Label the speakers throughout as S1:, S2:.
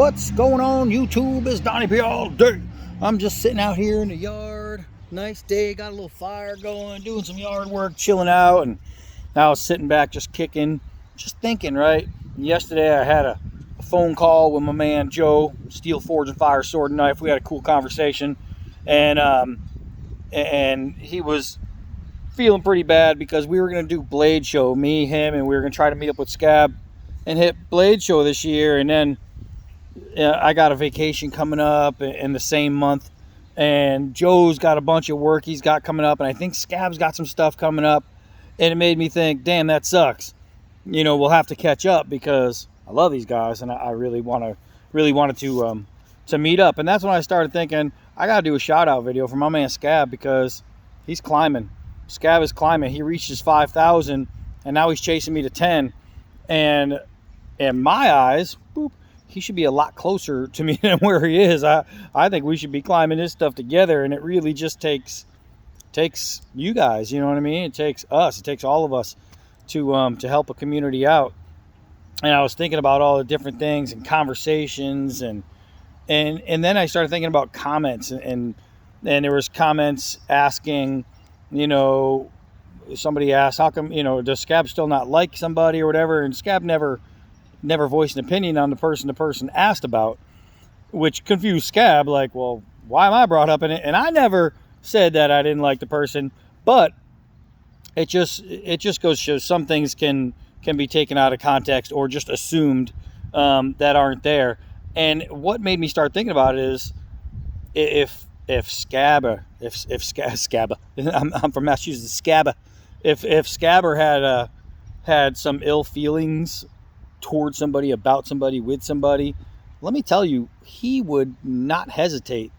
S1: What's going on YouTube? It's Donnie P all day. I'm just sitting out here in the yard. Nice day, got a little fire going, doing some yard work, chilling out, and now I was sitting back just kicking, just thinking, right? Yesterday I had a phone call with my man Joe, Steel Forge and Fire Sword and Knife. We had a cool conversation, and he was feeling pretty bad because we were going to do Blade Show, me, him, and we were going to try to meet up with Scab and hit Blade Show this year. And then I got a vacation coming up in the same month, and Joe's got a bunch of work he's got coming up, and I think Scab's got some stuff coming up, and it made me think, damn, that sucks. You know, we'll have to catch up because I love these guys, and I really wanted to meet up. And that's when I started thinking I got to do a shout out video for my man Scab because he's climbing. Scab is climbing. He reached his 5,000, and now he's chasing me to 10. And in my eyes, boop, he should be a lot closer to me than where he is. I think we should be climbing this stuff together, and it really just takes you guys, you know what I mean? It takes us. It takes all of us to help a community out. And I was thinking about all the different things and conversations, and then I started thinking about comments, and there was comments asking, you know, somebody asked, how come, you know, does Scab still not like somebody or whatever? And Scab never voiced an opinion on the person asked about, which confused Scab. Like, well, why am I brought up in it? And I never said that I didn't like the person, but it just goes to show some things can be taken out of context or just assumed that aren't there. And what made me start thinking about it is if Scabber, I'm from Massachusetts, Scabber, if Scabber had some ill feelings towards somebody, about somebody, with somebody, let me tell you, he would not hesitate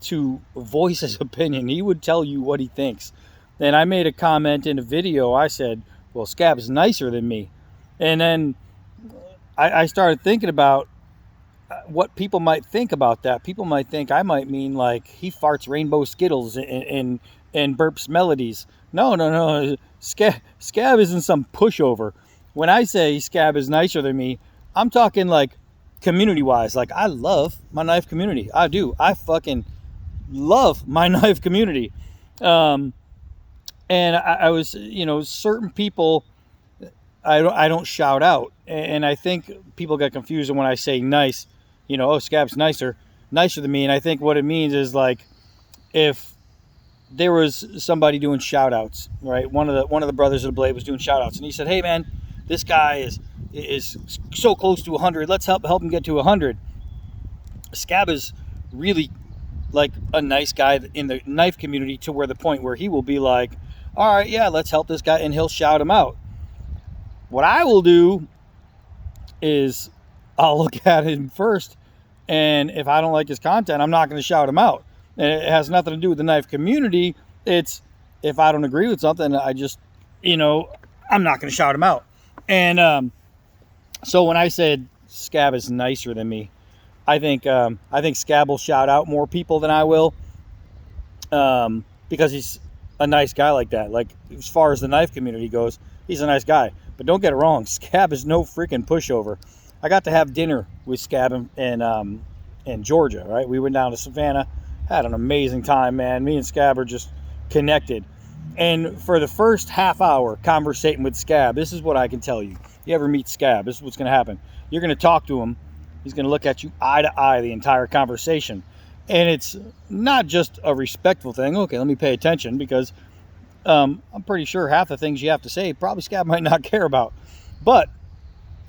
S1: to voice his opinion. He would tell you what he thinks. And I made a comment in a video. I said, well, Scab is nicer than me. And then I started thinking about what people might think about that. People might think I might mean like he farts rainbow Skittles and burps melodies. No. Scab isn't some pushover. When I say Scab is nicer than me, I'm talking like community-wise. Like, I love my knife community. I do. I fucking love my knife community. And I was, you know, certain people I don't shout out. And I think people get confused when I say nice. You know, oh, Scab's nicer than me. And I think what it means is like if there was somebody doing shout outs, right? One of the brothers of the Blade was doing shout outs, and he said, hey man, this guy is so close to 100. Let's help him get to 100. Scab is really like a nice guy in the knife community to where the point where he will be like, all right, yeah, let's help this guy, and he'll shout him out. What I will do is I'll look at him first, and if I don't like his content, I'm not going to shout him out. And it has nothing to do with the knife community. It's if I don't agree with something, I just, you know, I'm not going to shout him out. And so when I said Scab is nicer than me, I think Scab will shout out more people than I will, because he's a nice guy like that. Like, as far as the knife community goes, he's a nice guy. But don't get it wrong, Scab is no freaking pushover. I got to have dinner with Scab in Georgia, right? We went down to Savannah, had an amazing time, man. Me and Scab are just connected. And for the first half hour conversating with Scab, this is what I can tell you. You ever meet Scab, this is what's going to happen. You're going to talk to him. He's going to look at you eye to eye the entire conversation. And it's not just a respectful thing. Okay, let me pay attention, because I'm pretty sure half the things you have to say probably Scab might not care about. But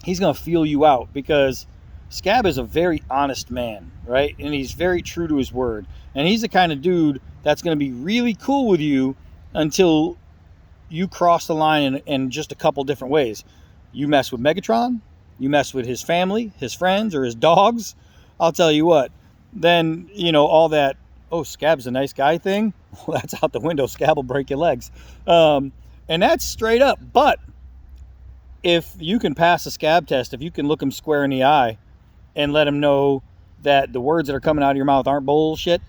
S1: he's going to feel you out, because Scab is a very honest man, right? And he's very true to his word. And he's the kind of dude that's going to be really cool with you until you cross the line in just a couple different ways. You mess with Megatron, you mess with his family, his friends, or his dogs, I'll tell you what, then, you know, all that, oh, Scab's a nice guy thing, well, that's out the window. Scab will break your legs. And that's straight up. But if you can pass a Scab test, if you can look him square in the eye and let him know that the words that are coming out of your mouth aren't bullshit,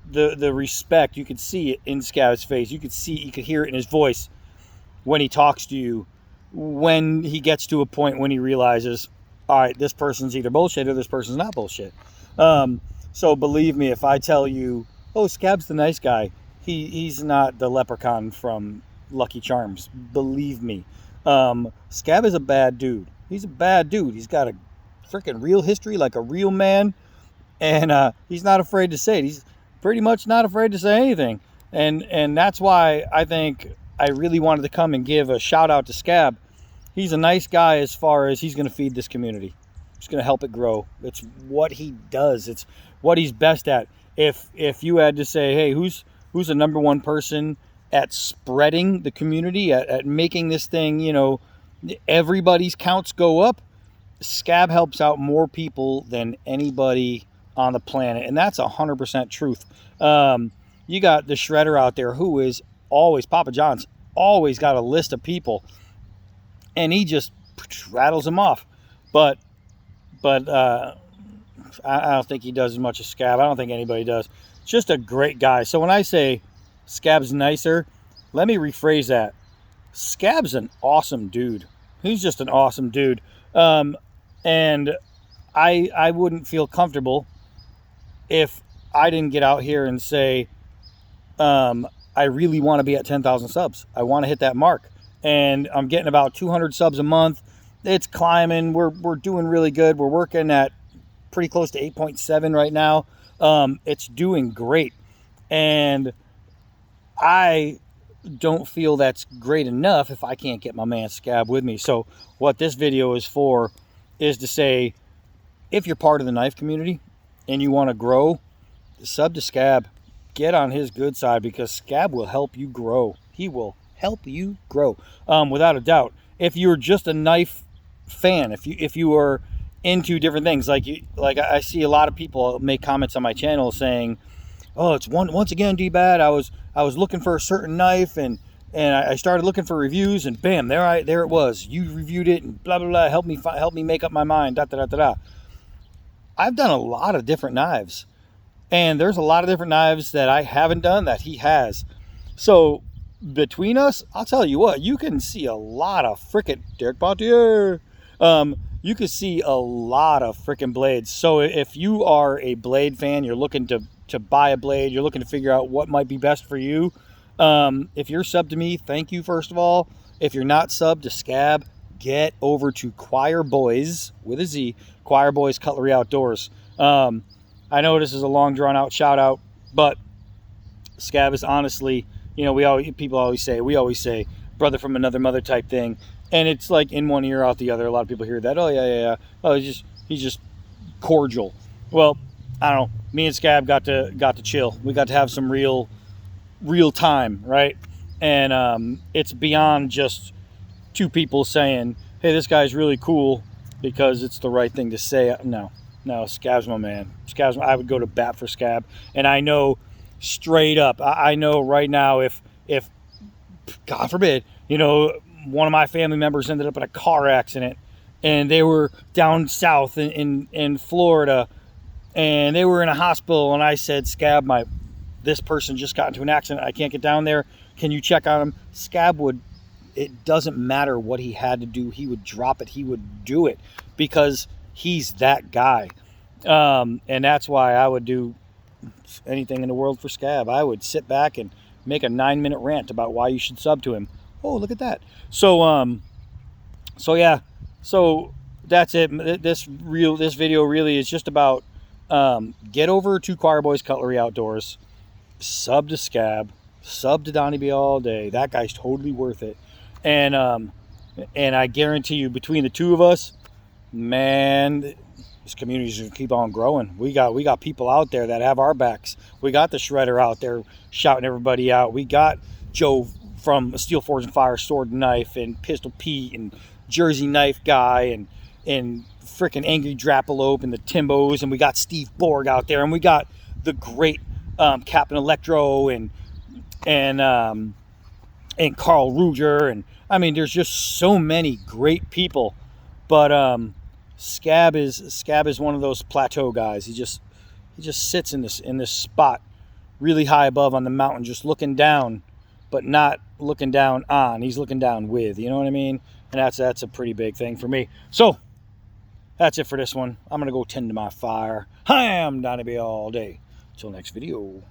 S1: the respect, you could see it in Scab's face. You could hear it in his voice when he talks to you, when he gets to a point when he realizes all right, this person's either bullshit or this person's not bullshit. So believe me, if I tell you, oh, Scab's the nice guy, he's not the leprechaun from Lucky Charms. Believe me. Scab is a bad dude. He's a bad dude. He's got a freaking real history like a real man, and he's not afraid to say it. He's pretty much not afraid to say anything, and that's why I think I really wanted to come and give a shout out to Scab. He's a nice guy as far as he's going to feed this community. He's going to help it grow. It's what he does. It's what he's best at. If you had to say, hey, who's the number one person at spreading the community, at making this thing, you know, everybody's counts go up, Scab helps out more people than anybody on the planet. And that's 100% truth. You got the Shredder out there who is always, Papa John's always got a list of people, and he just rattles them off. But I don't think he does as much as Scab. I don't think anybody does. Just a great guy. So when I say Scab's nicer, let me rephrase that. Scab's an awesome dude. He's just an awesome dude. And I wouldn't feel comfortable if I didn't get out here and say, I really want to be at 10,000 subs. I want to hit that mark. And I'm getting about 200 subs a month. It's climbing. We're doing really good. We're working at pretty close to 8.7 right now. It's doing great. And I don't feel that's great enough if I can't get my man Scab with me. So what this video is for is to say, if you're part of the knife community and you want to grow, sub to Scab. Get on his good side, because Scab will help you grow. He will help you grow, without a doubt. If you're just a knife fan, if you are into different things, like I see a lot of people make comments on my channel saying, oh, it's once again D-Bad, I was looking for a certain knife, and I started looking for reviews, and bam, there it was. You reviewed it, and blah blah blah. Help me make up my mind. Da da da da da. I've done a lot of different knives, and there's a lot of different knives that I haven't done that he has. So between us, I'll tell you what, you can see a lot of frickin' Derek Bontier. You can see a lot of frickin' blades. So if you are a blade fan, you're looking to buy a blade, you're looking to figure out what might be best for you. If you're subbed to me, thank you, first of all. If you're not subbed to Scab, get over to ChoirBoyz, with a Z, ChoirBoyz Cutlery Outdoors. I know this is a long drawn out shout out, but Scab is honestly, you know, we always say brother from another mother type thing. And it's like in one ear out the other. A lot of people hear that. Oh yeah. Oh, he's just cordial. Well, I don't know. Me and Scab got to chill. We got to have some real time, right? And it's beyond just two people saying, hey, this guy's really cool because it's the right thing to say. No, Scab's my man. I would go to bat for Scab. And I know straight up, I know right now, if God forbid, you know, one of my family members ended up in a car accident, and they were down south in Florida, and they were in a hospital, and I said, Scab, this person just got into an accident. I can't get down there. Can you check on him? Scab would, it doesn't matter what he had to do. He would drop it. He would do it, because he's that guy. And that's why I would do anything in the world for Scab. I would sit back and make a 9-minute rant about why you should sub to him. Oh, look at that. So yeah, so that's it. This video really is just about, get over to ChoirBoyz Cutlery Outdoors, sub to Scab, sub to Donnie B all day. That guy's totally worth it. And I guarantee you, between the two of us, man, this community's gonna keep on growing. We got people out there that have our backs. We got the Shredder out there shouting everybody out. We got Joe from Steel Forge and Fire Sword and Knife, and Pistol Pete, and Jersey Knife Guy, and freaking Angry Drapalope, and the Timbos, and we got Steve Borg out there, and we got the great Captain Electro, and Carl Ruger, and I mean, there's just so many great people. But Scab is one of those plateau guys. He just sits in this spot really high above on the mountain, just looking down, but not looking down on. He's looking down with, you know what I mean? And that's a pretty big thing for me. So that's it for this one. I'm going to go tend to my fire. I am Donnie B all day. Till next video.